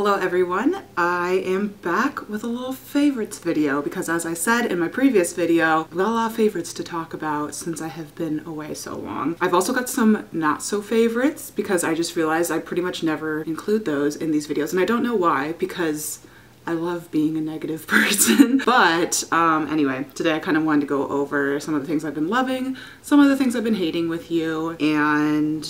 Hello everyone, I am back with a little favorites video because as I said in my previous video, I've got a lot of favorites to talk about since I have been away so long. I've also got some not so favorites because I just realized I pretty much never include those in these videos, and I don't know why because I love being a negative person. But anyway, today I kind of wanted to go over some of the things I've been loving, some of the things I've been hating with you, and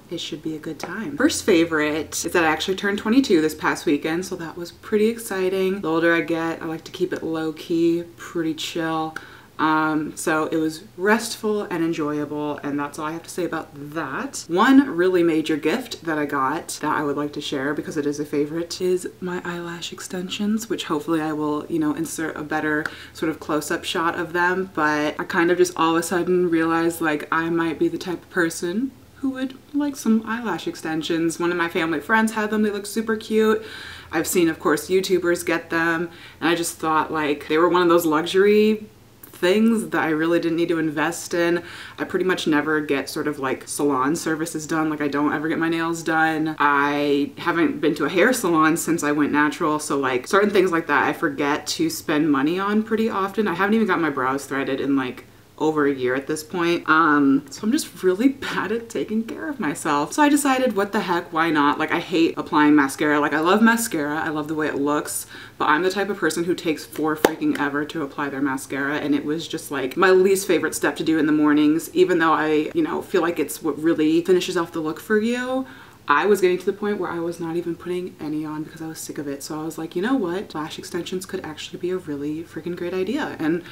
it should be a good time. First favorite is that I actually turned 22 this past weekend, so that was pretty exciting. The older I get, I like to keep it low-key, pretty chill. So it was restful and enjoyable, and that's all I have to say about that. One really major gift that I got that I would like to share because it is a favorite is my eyelash extensions, which hopefully I will, you know, insert a better sort of close-up shot of them. But I kind of just all of a sudden realized like I might be the type of person who would like some eyelash extensions. One of my family friends had them. They look super cute. I've seen, of course, YouTubers get them, and I just thought like they were one of those luxury things that I really didn't need to invest in. I pretty much never get sort of like salon services done. Like I don't ever get my nails done. I haven't been to a hair salon since I went natural, so like certain things like that I forget to spend money on pretty often. I haven't even got my brows threaded in like over a year at this point. So I'm just really bad at taking care of myself. So I decided, what the heck, why not? Like I hate applying mascara. Like I love mascara, I love the way it looks, but I'm the type of person who takes for freaking ever to apply their mascara, and it was just like my least favorite step to do in the mornings, even though I, you know, feel like it's what really finishes off the look for you. I was getting to the point where I was not even putting any on because I was sick of it. So I was like, you know what? Lash extensions could actually be a really freaking great idea. And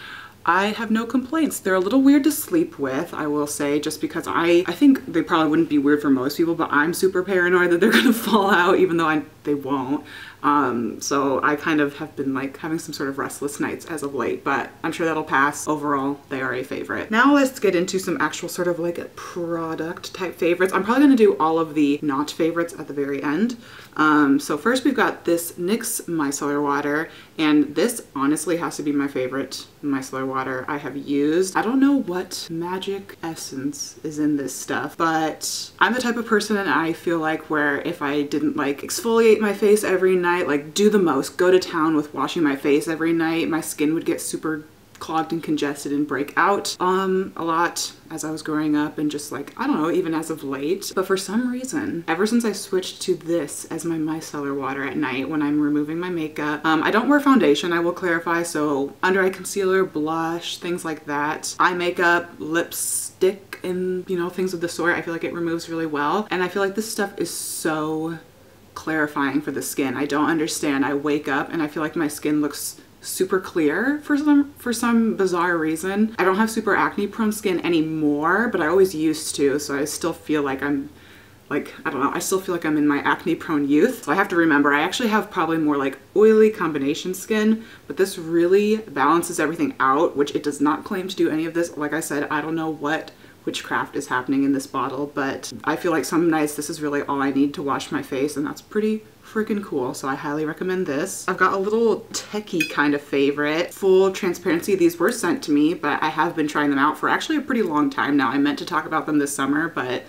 I have no complaints. They're a little weird to sleep with, I will say, just because I think they probably wouldn't be weird for most people, but I'm super paranoid that they're gonna fall out, even though they won't. So I kind of have been like having some sort of restless nights as of late, but I'm sure that'll pass. Overall, they are a favorite. Now let's get into some actual sort of like product type favorites. I'm probably gonna do all of the not favorites at the very end. So first we've got this NYX micellar water, and this honestly has to be my favorite micellar water I have used. I don't know what magic essence is in this stuff, but I'm the type of person, and I feel like, where if I didn't like exfoliate my face every night, like do the most, go to town with washing my face every night, my skin would get super clogged and congested and break out a lot as I was growing up, and just like, I don't know, even as of late. But for some reason, ever since I switched to this as my micellar water at night when I'm removing my makeup, I don't wear foundation, I will clarify, so under eye concealer, blush, things like that, eye makeup, lipstick, and you know, things of the sort, I feel like it removes really well. And I feel like this stuff is so clarifying for the skin. I don't understand. I wake up and I feel like my skin looks super clear for some bizarre reason. I don't have super acne prone skin anymore, but I always used to, so I still feel like I'm like, I don't know, I still feel like I'm in my acne prone youth. So I have to remember, I actually have probably more like oily combination skin, but this really balances everything out, which it does not claim to do any of this. Like I said, I don't know what witchcraft is happening in this bottle, but I feel like some nights this is really all I need to wash my face, and that's pretty freaking cool, so I highly recommend this. I've got a little techie kind of favorite. Full transparency, these were sent to me, but I have been trying them out for actually a pretty long time now. I meant to talk about them this summer, but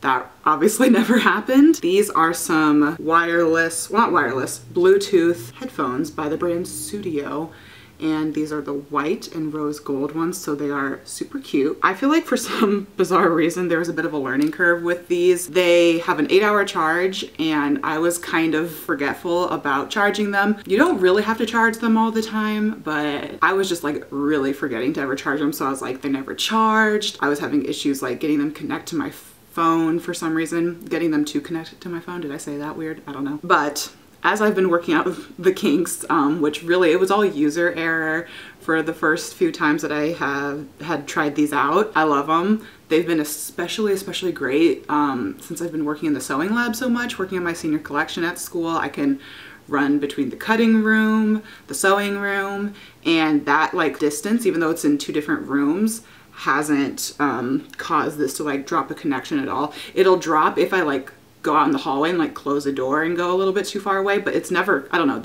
that obviously never happened. These are some wireless, well, not wireless, Bluetooth headphones by the brand Sudio. And these are the white and rose gold ones, so they are super cute. I feel like for some bizarre reason there was a bit of a learning curve with these. They have an 8-hour charge, and I was kind of forgetful about charging them. You don't really have to charge them all the time, but I was just like really forgetting to ever charge them, so I was like, they never charged. I was having issues like getting them connect to my phone for some reason, getting them to connect to my phone. Did I say that weird? I don't know. But as I've been working out the kinks, which really, it was all user error for the first few times that I had tried these out. I love them. They've been especially great since I've been working in the sewing lab so much, working on my senior collection at school. I can run between the cutting room, the sewing room, and that like distance, even though it's in 2 different rooms, hasn't caused this to like drop a connection at all. It'll drop if I like go out in the hallway and like close a door and go a little bit too far away, but it's never, I don't know,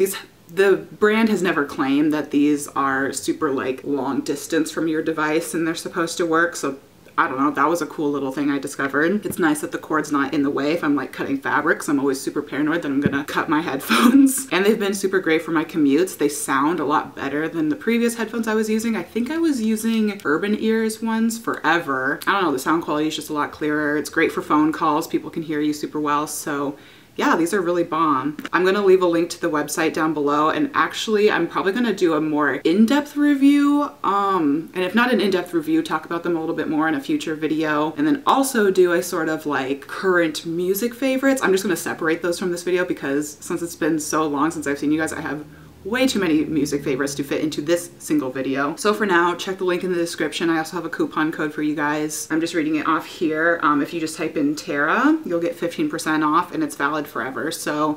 the brand has never claimed that these are super like long distance from your device and they're supposed to work, so I don't know, that was a cool little thing I discovered. It's nice that the cord's not in the way if I'm like cutting fabrics. I'm always super paranoid that I'm gonna cut my headphones. And they've been super great for my commutes. They sound a lot better than the previous headphones I was using. I think I was using Urban Ears ones forever. I don't know, the sound quality is just a lot clearer. It's great for phone calls. People can hear you super well. So yeah, these are really bomb. I'm gonna leave a link to the website down below, and actually I'm probably gonna do a more in-depth review, and if not an in-depth review, talk about them a little bit more in a future video, and then also do a sort of like current music favorites. I'm just gonna separate those from this video because since it's been so long since I've seen you guys, I have way too many music favorites to fit into this single video. So for now, check the link in the description. I also have a coupon code for you guys. I'm just reading it off here. If you just type in Tara, you'll get 15% off and it's valid forever. So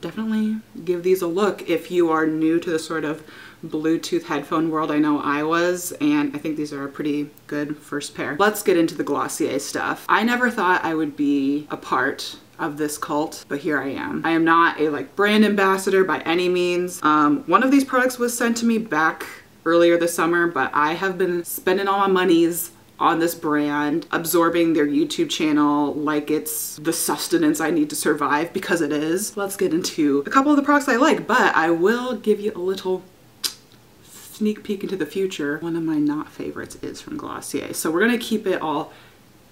definitely give these a look if you are new to the sort of Bluetooth headphone world. I know I was, and I think these are a pretty good first pair. Let's get into the Glossier stuff. I never thought I would be a part of this cult, but here I am. I am not a like brand ambassador by any means. One of these products was sent to me back earlier this summer, but I have been spending all my monies on this brand, absorbing their YouTube channel like it's the sustenance I need to survive, because it is. Let's get into a couple of the products I like, but I will give you a little sneak peek into the future. One of my not favorites is from Glossier. So we're gonna keep it all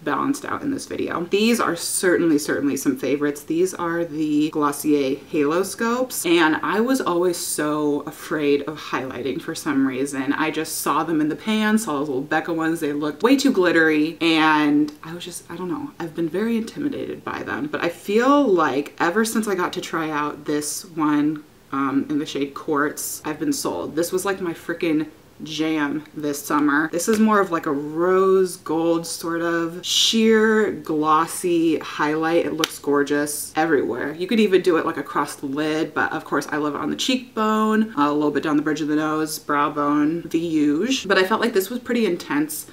balanced out in this video. These are certainly some favorites. These are the Glossier Halo Scopes, and I was always so afraid of highlighting for some reason. I just saw them in the pan, saw those little Becca ones, they looked way too glittery, and I was just, I don't know, I've been very intimidated by them. But I feel like ever since I got to try out this one in the shade Quartz, I've been sold. This was like my freaking jam this summer. This is more of like a rose gold sort of sheer glossy highlight. It looks gorgeous everywhere. You could even do it like across the lid, but of course I love it on the cheekbone, a little bit down the bridge of the nose, brow bone, the usual. But I felt like this was pretty intense,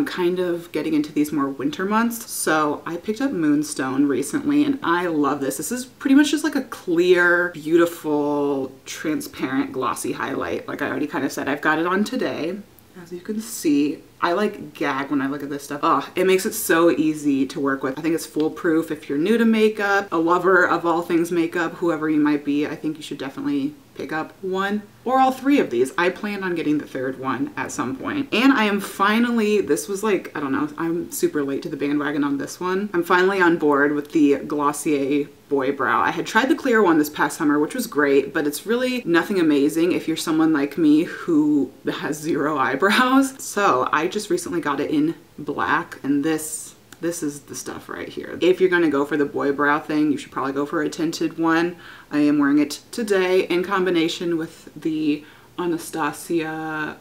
kind of getting into these more winter months. So I picked up Moonstone recently and I love this. This is pretty much just like a clear, beautiful, transparent, glossy highlight. Like I already kind of said, I've got it on today. As you can see, I like gag when I look at this stuff. Oh, it makes it so easy to work with. I think it's foolproof if you're new to makeup, a lover of all things makeup, whoever you might be. I think you should definitely pick up one or all three of these. I plan on getting the third one at some point. And I am finally, this was like, I don't know, I'm super late to the bandwagon on this one. I'm finally on board with the Glossier Boy Brow. I had tried the clear one this past summer, which was great, but it's really nothing amazing if you're someone like me who has zero eyebrows. So I just recently got it in black, and this is the stuff right here. If you're gonna go for the boy brow thing, you should probably go for a tinted one. I am wearing it today in combination with the Anastasia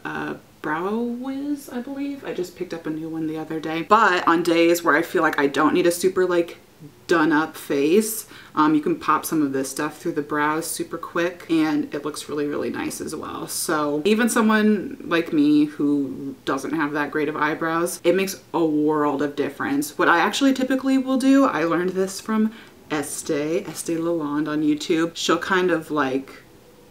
Brow Wiz, I believe. I just picked up a new one the other day. But on days where I feel like I don't need a super like done up face, you can pop some of this stuff through the brows super quick and it looks really nice as well. So even someone like me who doesn't have that great of eyebrows, it makes a world of difference. What I actually typically will do, I learned this from Estee Lalonde on YouTube. She'll kind of like,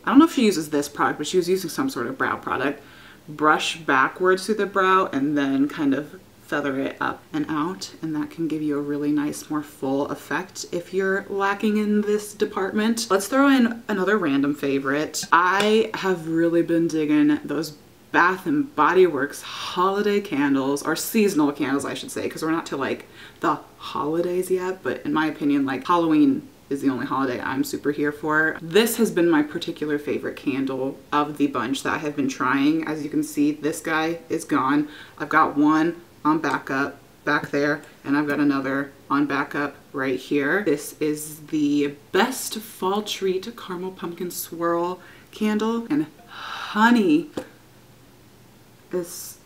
I don't know if she uses this product, but she was using some sort of brow product, brush backwards through the brow and then kind of feather it up and out, and that can give you a really nice, more full effect if you're lacking in this department. Let's throw in another random favorite. I have really been digging those Bath and Body Works holiday candles, or seasonal candles I should say, because we're not to like the holidays yet, but in my opinion like Halloween is the only holiday I'm super here for. This has been my particular favorite candle of the bunch that I have been trying. As you can see, this guy is gone. I've got one on backup back there, and I've got another on backup right here. This is the Best Fall Treat Caramel Pumpkin Swirl candle, and honey, it's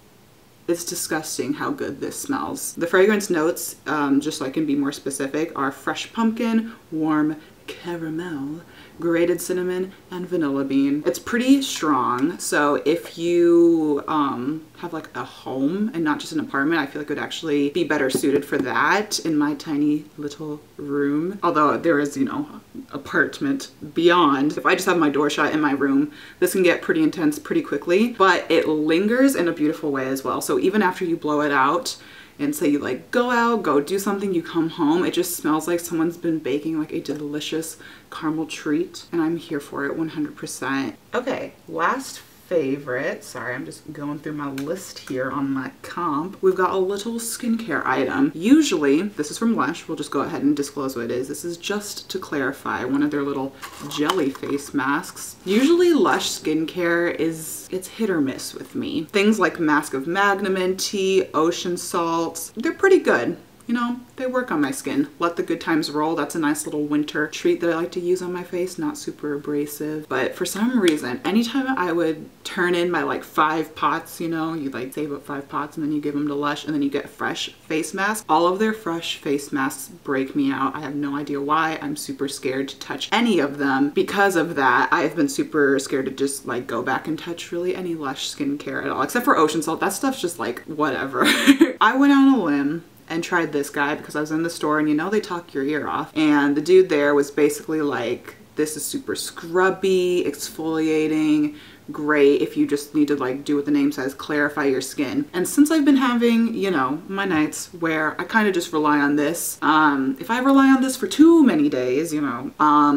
disgusting how good this smells. The fragrance notes, just so I can be more specific, are fresh pumpkin, warm caramel, grated cinnamon, and vanilla bean. It's pretty strong, so if you have like a home and not just an apartment, I feel like it would actually be better suited for that in my tiny little room. Although there is, you know, apartment beyond. If I just have my door shut in my room, this can get pretty intense pretty quickly, but it lingers in a beautiful way as well. So even after you blow it out, and say you like go out, go do something, you come home, it just smells like someone's been baking like a delicious caramel treat, and I'm here for it 100%. Okay, last favorite, sorry, I'm just going through my list here on my comp. We've got a little skincare item. Usually, this is from Lush, we'll just go ahead and disclose what it is. This is just to clarify, one of their little jelly face masks. Usually Lush skincare it's hit or miss with me. Things like Mask of Magnum Tea, Ocean Salts, they're pretty good. You know, they work on my skin. Let the good times roll. That's a nice little winter treat that I like to use on my face. Not super abrasive. But for some reason, anytime I would turn in my like 5 pots, you know, you like save up 5 pots and then you give them to Lush and then you get fresh face masks. All of their fresh face masks break me out. I have no idea why. I'm super scared to touch any of them. Because of that, I've been super scared to just like go back and touch really any Lush skincare at all. Except for Ocean Salt. That stuff's just like whatever. I went on a limb and tried this guy because I was in the store, and you know they talk your ear off, and the dude there was basically like, this is super scrubby, exfoliating, great if you just need to like do what the name says, clarify your skin. And since I've been having, you know, my nights where I kind of just rely on this, if I rely on this for too many days, you know,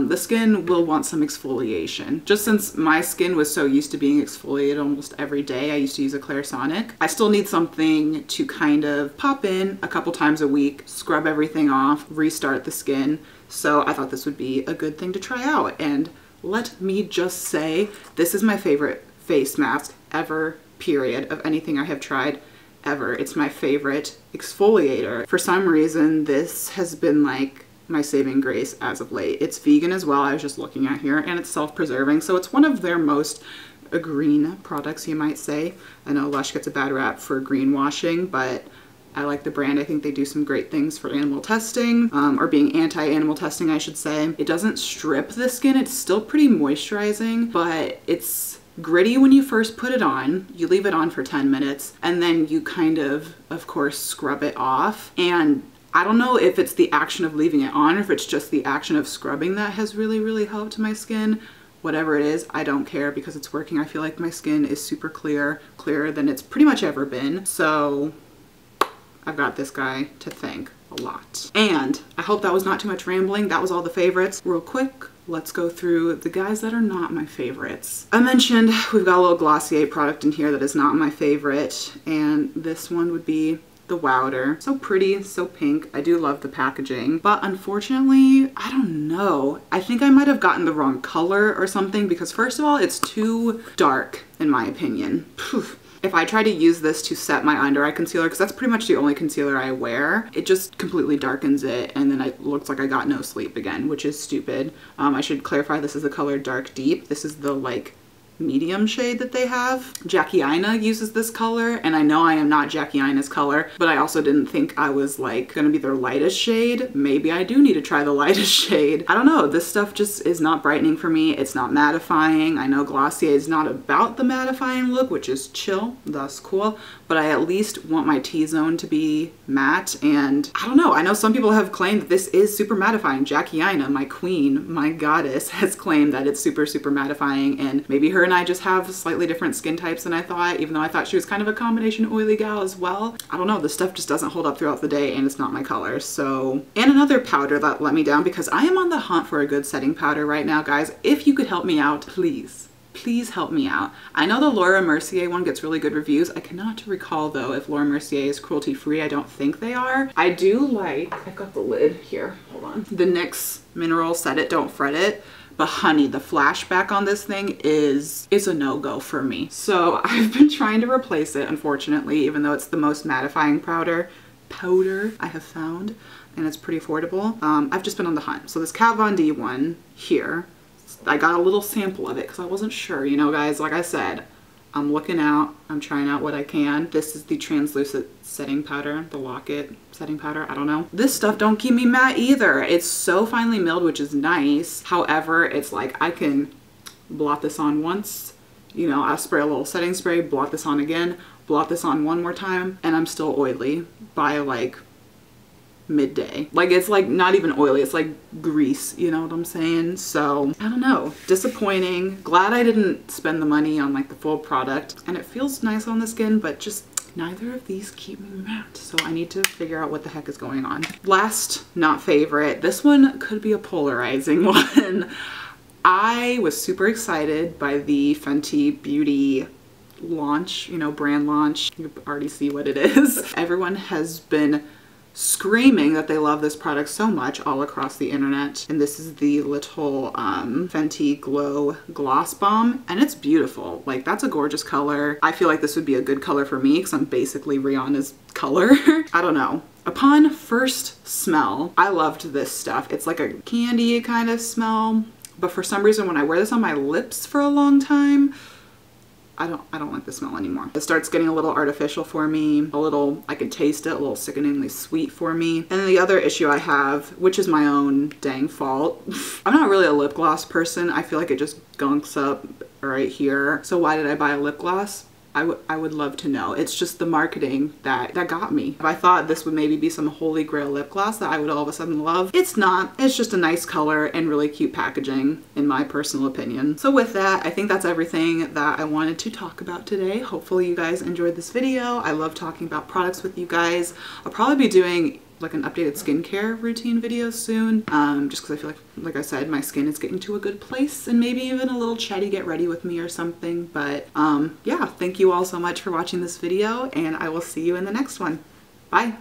the skin will want some exfoliation. Just since my skin was so used to being exfoliated almost every day, I used to use a Clarisonic. I still need something to kind of pop in a couple times a week, scrub everything off, restart the skin. So I thought this would be a good thing to try out. And let me just say, this is my favorite face mask ever, period, of anything I have tried ever. It's my favorite exfoliator. For some reason, this has been like my saving grace as of late. It's vegan as well, I was just looking at here, and it's self-preserving, so it's one of their most green products, you might say. I know Lush gets a bad rap for greenwashing, but I like the brand. I think they do some great things for animal testing, or being anti-animal testing, I should say. It doesn't strip the skin. It's still pretty moisturizing, but it's gritty when you first put it on. You leave it on for 10 minutes, and then you kind of course, scrub it off. And I don't know if it's the action of leaving it on or if it's just the action of scrubbing that has really, really helped my skin. Whatever it is, I don't care because it's working. I feel like my skin is super clear, clearer than it's pretty much ever been. So I've got this guy to thank a lot. And I hope that was not too much rambling. That was all the favorites. Real quick, let's go through the guys that are not my favorites. I mentioned we've got a little Glossier product in here that is not my favorite, and this one would be the Wowder. So pretty, so pink. I do love the packaging, but unfortunately, I don't know. I think I might have gotten the wrong color or something because first of all, it's too dark in my opinion. Poof. If I try to use this to set my under eye concealer, because that's pretty much the only concealer I wear, it just completely darkens it, and then it looks like I got no sleep again, which is stupid. I should clarify, this is the color Dark Deep. This is the like medium shade that they have. Jackie Aina uses this color, and I know I am not Jackie Aina's color, but I also didn't think I was like gonna be their lightest shade. Maybe I do need to try the lightest shade. I don't know, this stuff just is not brightening for me. It's not mattifying. I know Glossier is not about the mattifying look, which is chill, that's cool, but I at least want my T-zone to be matte, and I don't know, I know some people have claimed that this is super mattifying. Jackie Aina, my queen, my goddess, has claimed that it's super, super mattifying, and maybe her and I just have slightly different skin types than I thought, even though I thought she was kind of a combination oily gal as well. I don't know, this stuff just doesn't hold up throughout the day, and it's not my color. So, and another powder that let me down, because I am on the hunt for a good setting powder right now, guys. If you could help me out, please. Please help me out. I know the Laura Mercier one gets really good reviews. I cannot recall though if Laura Mercier is cruelty-free. I don't think they are. I do like, I've got the lid here, hold on. The NYX Mineral Set It, Don't Fret It. But honey, the flashback on this thing is a no-go for me. So I've been trying to replace it, unfortunately, even though it's the most mattifying powder I have found, and it's pretty affordable. I've just been on the hunt. So this Kat Von D one here, I got a little sample of it because I wasn't sure, you know, guys, like I said, I'm looking out, I'm trying out what I can. This is the translucent setting powder, the Lock-It setting powder, I don't know. This stuff don't keep me matte either. It's so finely milled, which is nice. However, it's like I can blot this on once, you know, I'll spray a little setting spray, blot this on again, blot this on one more time, and I'm still oily by like midday. Like it's like not even oily, it's like grease, you know what I'm saying? So I don't know, disappointing. Glad I didn't spend the money on like the full product, and it feels nice on the skin, but just neither of these keep me matte, so I need to figure out what the heck is going on. Last, not favorite, this one could be a polarizing one. I was super excited by the Fenty Beauty launch, you know, brand launch. You already see what it is. Everyone has been screaming that they love this product so much all across the internet, and this is the little Fenty Glow Gloss Bomb, and it's beautiful. Like, that's a gorgeous color. I feel like this would be a good color for me because I'm basically Rihanna's color. I don't know. Upon first smell, I loved this stuff. It's like a candy kind of smell, but for some reason when I wear this on my lips for a long time, I don't like the smell anymore. It starts getting a little artificial for me, a little, I can taste it, a little sickeningly sweet for me. And the other issue I have, which is my own dang fault, I'm not really a lip gloss person. I feel like it just gunks up right here. So why did I buy a lip gloss? I would love to know. It's just the marketing that got me. If I thought this would maybe be some holy grail lip gloss that I would all of a sudden love, it's not. It's just a nice color and really cute packaging, in my personal opinion. So with that, I think that's everything that I wanted to talk about today. Hopefully you guys enjoyed this video. I love talking about products with you guys. I'll probably be doing like an updated skincare routine video soon, just because I feel like I said, my skin is getting to a good place, and maybe even a little chatty get ready with me or something. But yeah, thank you all so much for watching this video, and I will see you in the next one. Bye.